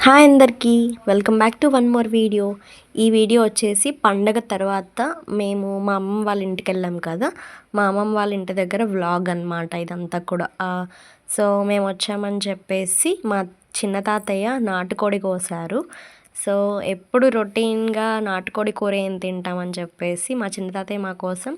Hi అందరికీ, welcome back to one more video. ఈ video వచ్చేసి పండగ తర్వాత మేము మా అమ్మమ్మ వాళ్ళ ఇంటికి వెళ్ళాం కదా. మా అమ్మమ్మ వాళ్ళ ఇంటి దగ్గర వ్లాగ్ అనమాట ఇదంతా కూడా. సో మేము వచ్చామని చెప్పేసి మా చిన్న తాతయ్య నాటుకోడి కోసారు. సో ఎప్పుడు రొటీన్గా నాటుకోడి కూర ఏం తింటామని చెప్పేసి మా చిన్న తాతయ్య మా కోసం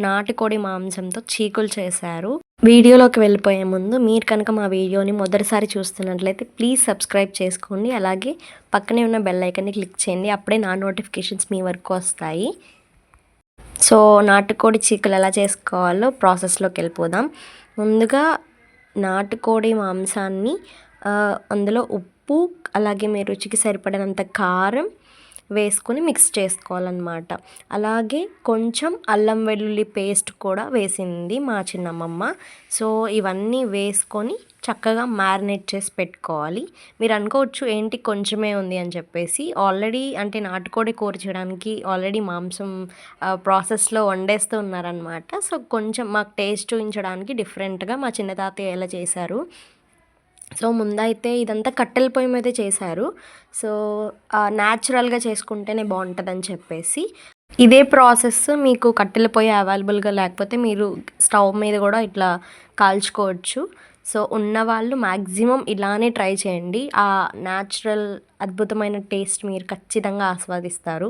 నాటుకోడి మాంసంతో చీకులు చేశారు. వీడియోలోకి వెళ్ళిపోయే ముందు మీరు కనుక మా వీడియోని మొదటిసారి చూస్తున్నట్లయితే ప్లీజ్ సబ్స్క్రైబ్ చేసుకోండి. అలాగే పక్కనే ఉన్న బెల్ ఐకాన్ని క్లిక్ చేయండి. అప్పుడే నా నోటిఫికేషన్స్ మీ వరకు వస్తాయి. సో నాటుకోడి చీకులు ఎలా చేసుకోవాలో ప్రాసెస్లోకి వెళ్ళిపోదాం. ముందుగా నాటుకోడి మాంసాన్ని అందులో ఉప్పు, అలాగే మీ రుచికి సరిపడినంత కారం వేసుకొని మిక్స్ చేసుకోవాలన్నమాట. అలాగే కొంచెం అల్లం వెల్లుల్లి పేస్ట్ కూడా వేసింది మా చిన్నమ్మమ్మ. సో ఇవన్నీ వేసుకొని చక్కగా మ్యారినేట్ చేసి పెట్టుకోవాలి. మీరు అనుకోవచ్చు ఏంటి కొంచెమే ఉంది అని చెప్పేసి. ఆల్రెడీ అంటే నాటుకోడి కూర చేయడానికి ఆల్రెడీ మాంసం ప్రాసెస్లో వండేస్తూ ఉన్నారనమాట. సో కొంచెం మాకు టేస్ట్ చూపించడానికి డిఫరెంట్గా మా చిన్న తాతయ్య ఎలా చేశారు. సో ముందైతే ఇదంతా కట్టెల పొయ్యి మీదే చేశారు. సో న్యాచురల్గా చేసుకుంటేనే బాగుంటుందని చెప్పేసి ఇదే ప్రాసెస్ మీకు కట్టెల పొయ్యి అవైలబుల్గా లేకపోతే మీరు స్టవ్ మీద కూడా ఇట్లా కాల్చుకోవచ్చు. సో ఉన్నవాళ్ళు మ్యాక్సిమం ఇలానే ట్రై చేయండి. ఆ న్యాచురల్ అద్భుతమైన టేస్ట్ మీరు ఖచ్చితంగా ఆస్వాదిస్తారు.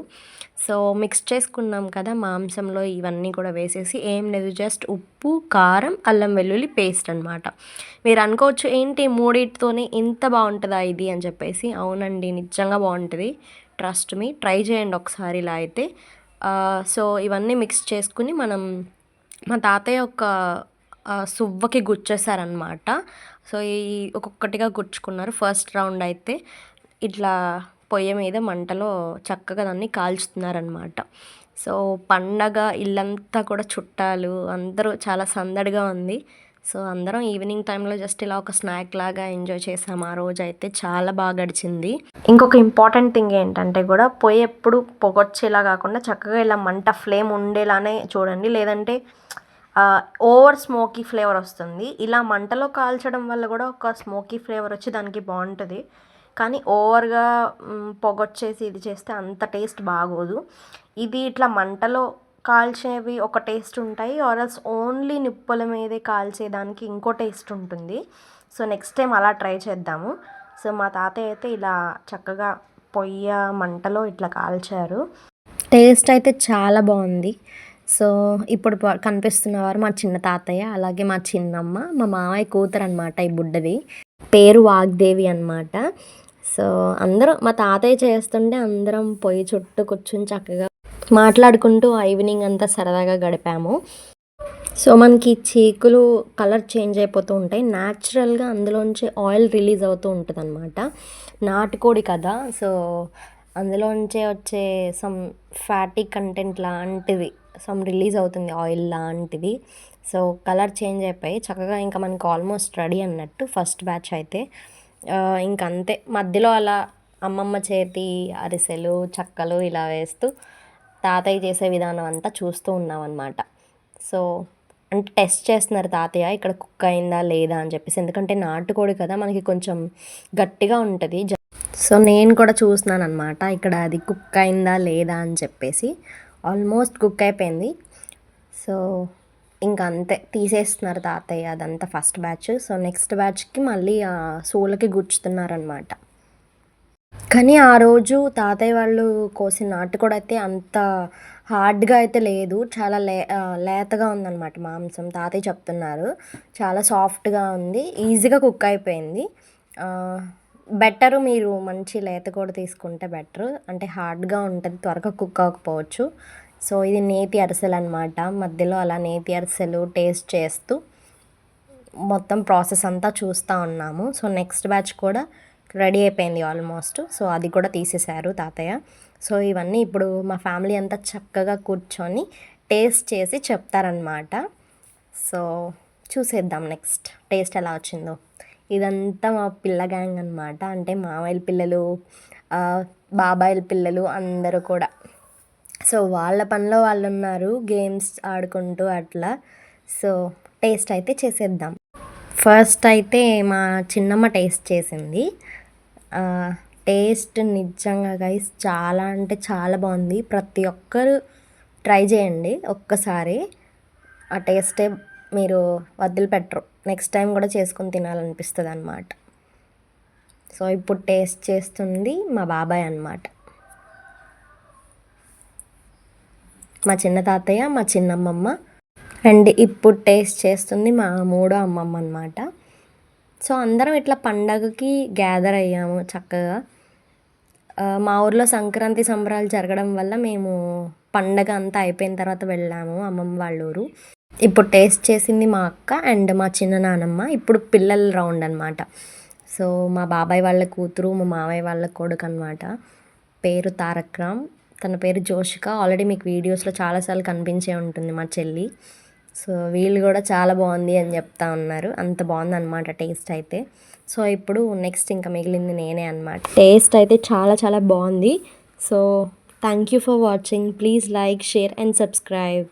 సో మిక్స్ చేసుకున్నాం కదా మాంసంలో ఇవన్నీ కూడా వేసేసి ఏం లేదు, జస్ట్ ఉప్పు, కారం, అల్లం వెల్లుల్లి పేస్ట్ అనమాట. మీరు అనుకోవచ్చు ఏంటి మూడింటితోనే ఇంత బాగుంటుందా ఇది అని చెప్పేసి. అవునండి, నిజంగా బాగుంటుంది. ట్రస్ట్ మీ, ట్రై చేయండి ఒకసారి ఇలా అయితే. సో ఇవన్నీ మిక్స్ చేసుకుని మనం మా తాతయ్య ఒక సువ్వకి గుచ్చేసారనమాట. సో ఈ ఒక్కొక్కటిగా గుచ్చుకున్నారు. ఫస్ట్ రౌండ్ అయితే ఇట్లా పొయ్యి మీద మంటలో చక్కగా దాన్ని కాల్చుతున్నారనమాట. సో పండగ ఇల్లంతా కూడా చుట్టాలు అందరూ చాలా సందడిగా ఉంది. సో అందరం ఈవినింగ్ టైంలో జస్ట్ ఇలా ఒక స్నాక్ లాగా ఎంజాయ్ చేసాము. ఆ రోజు అయితే చాలా బాగా గడిచింది. ఇంకొక ఇంపార్టెంట్ థింగ్ ఏంటంటే కూడా పొయ్యి ఎప్పుడు పొగొచ్చేలా కాకుండా చక్కగా ఇలా మంట ఫ్లేమ్ ఉండేలానే చూడండి. లేదంటే ఓవర్ స్మోకీ ఫ్లేవర్ వస్తుంది. ఇలా మంటలో కాల్చడం వల్ల కూడా ఒక స్మోకీ ఫ్లేవర్ వచ్చి దానికి బాగుంటుంది. కానీ ఓవర్గా పొగొచ్చేసి ఇది చేస్తే అంత టేస్ట్ బాగోదు. ఇది ఇట్లా మంటలో కాల్చేవి ఒక టేస్ట్ ఉంటాయి, ఆర్ఎల్స్ ఓన్లీ నిప్పుల మీదే కాల్చేదానికి ఇంకో టేస్ట్ ఉంటుంది. సో నెక్స్ట్ టైం అలా ట్రై చేద్దాము. సో మా తాతయ్య అయితే ఇలా చక్కగా పొయ్యి మంటలో ఇట్లా కాల్చారు. టేస్ట్ అయితే చాలా బాగుంది. సో ఇప్పుడు కనిపిస్తున్నవారు మా చిన్న తాతయ్య, అలాగే మా చిన్నమ్మ, మా మామయ్య కూతురు అనమాట ఈ బుడ్డది. పేరు వాగ్దేవి అనమాట. సో అందరూ మా తాతయ్య చేస్తుంటే అందరం పొయ్యి చుట్టూ కూర్చుని చక్కగా మాట్లాడుకుంటూ ఆ ఈవినింగ్ అంతా సరదాగా గడిపాము. సో మనకి చీకులు కలర్ చేంజ్ అయిపోతూ ఉంటాయి. న్యాచురల్గా అందులోంచి ఆయిల్ రిలీజ్ అవుతూ ఉంటుంది అనమాట. నాటుకోడి కదా, సో అందులోంచే వచ్చే సమ్ ఫ్యాటీ కంటెంట్ లాంటివి సమ్ రిలీజ్ అవుతుంది, ఆయిల్ లాంటివి. సో కలర్ చేంజ్ అయిపోయి చక్కగా ఇంకా మనకు ఆల్మోస్ట్ రెడీ అన్నట్టు ఫస్ట్ బ్యాచ్ అయితే. ఇంకంతే మధ్యలో అలా అమ్మమ్మ చేతి అరిసెలు, చక్కలు ఇలా వేస్తూ తాతయ్య చేసే విధానం అంతా చూస్తూ ఉన్నాం అనమాట. సో అంటే టెస్ట్ చేస్తున్నారు తాతయ్య ఇక్కడ కుక్ అయిందా లేదా అని చెప్పేసి. ఎందుకంటే నాటుకోడి కదా మనకి కొంచెం గట్టిగా ఉంటుంది. సో నేను కూడా చూస్తున్నాను అనమాట ఇక్కడ అది కుక్ అయిందా లేదా అని చెప్పేసి. ఆల్మోస్ట్ కుక్ అయిపోయింది. సో ఇంకా అంతే తీసేస్తున్నారు తాతయ్య అదంతా ఫస్ట్ బ్యాచ్. సో నెక్స్ట్ బ్యాచ్కి మళ్ళీ సోలకి గుచ్చుతున్నారనమాట. కానీ ఆ రోజు తాతయ్య వాళ్ళు కోసిన నాటుకోడి అయితే అంత హార్డ్గా అయితే లేదు. చాలా లేతగా ఉందన్నమాట మాంసం. తాతయ్య చెప్తున్నారు చాలా సాఫ్ట్గా ఉంది, ఈజీగా కుక్ అయిపోయింది. బెటరు మీరు మంచి లేత కూడా తీసుకుంటే బెటరు. అంటే హార్డ్గా ఉంటుంది, త్వరగా కుక్ అవ్వకపోవచ్చు. సో ఇది నేతి అరిసెలు అనమాట. మధ్యలో అలా నేతి అరిసెలు టేస్ట్ చేస్తూ మొత్తం ప్రాసెస్ అంతా చూస్తూ ఉన్నాము. సో నెక్స్ట్ బ్యాచ్ కూడా రెడీ అయిపోయింది ఆల్మోస్ట్. సో అది కూడా తీసేశారు తాతయ్య. సో ఇవన్నీ ఇప్పుడు మా ఫ్యామిలీ అంతా చక్కగా కూర్చొని టేస్ట్ చేసి చెప్తారనమాట. సో చూసేద్దాం నెక్స్ట్ టేస్ట్ ఎలా వచ్చిందో. ఇదంతా మా పిల్ల గ్యాంగ్ అనమాట. అంటే మామయ్యల పిల్లలు, బాబాయిల పిల్లలు అందరూ కూడా. సో వాళ్ళ పనిలో వాళ్ళు ఉన్నారు, గేమ్స్ ఆడుకుంటూ అట్లా. సో టేస్ట్ అయితే చేసేద్దాం. ఫస్ట్ అయితే మా చిన్నమ్మ టేస్ట్ చేసింది. టేస్ట్ నిజంగా గైస్ చాలా అంటే చాలా బాగుంది. ప్రతి ఒక్కరు ట్రై చేయండి ఒక్కసారి. ఆ టేస్టే మీరు వదిలిపెట్టరు. నెక్స్ట్ టైం కూడా చేసుకొని తినాలనిపిస్తుంది అన్నమాట. సో ఇప్పుడు టేస్ట్ చేస్తుంది మా బాబాయ్ అన్నమాట. మా చిన్న తాతయ్య, మా చిన్నమ్మమ్మ అండ్ ఇప్పుడు టేస్ట్ చేస్తుంది మా మూడో అమ్మమ్మ అన్నమాట. సో అందరం ఇట్లా పండగకి గ్యాదర్ అయ్యాము చక్కగా. మా ఊర్లో సంక్రాంతి సంబరాలు జరగడం వల్ల మేము పండగ అంతా అయిపోయిన తర్వాత వెళ్ళాము అమ్మమ్మ వాళ్ళ ఊరు. ఇప్పుడు టేస్ట్ చేసింది మా అక్క అండ్ మా చిన్న నానమ్మ. ఇప్పుడు పిల్లల రౌండ్ అనమాట. సో మా బాబాయ్ వాళ్ళ కూతురు, మా మామయ్య వాళ్ళ కొడుకు అనమాట. పేరు తారక్ రామ్, తన పేరు జోషిక. ఆల్రెడీ మీకు వీడియోస్లో చాలాసార్లు కనిపించే ఉంటుంది మా చెల్లి. సో వీళ్ళు కూడా చాలా బాగుంది అని చెప్తా ఉన్నారు. అంత బాగుందన్నమాట టేస్ట్ అయితే. సో ఇప్పుడు నెక్స్ట్ ఇంకా మిగిలింది నేనే అనమాట. టేస్ట్ అయితే చాలా చాలా బాగుంది. So thank you for watching. Please like, share and subscribe.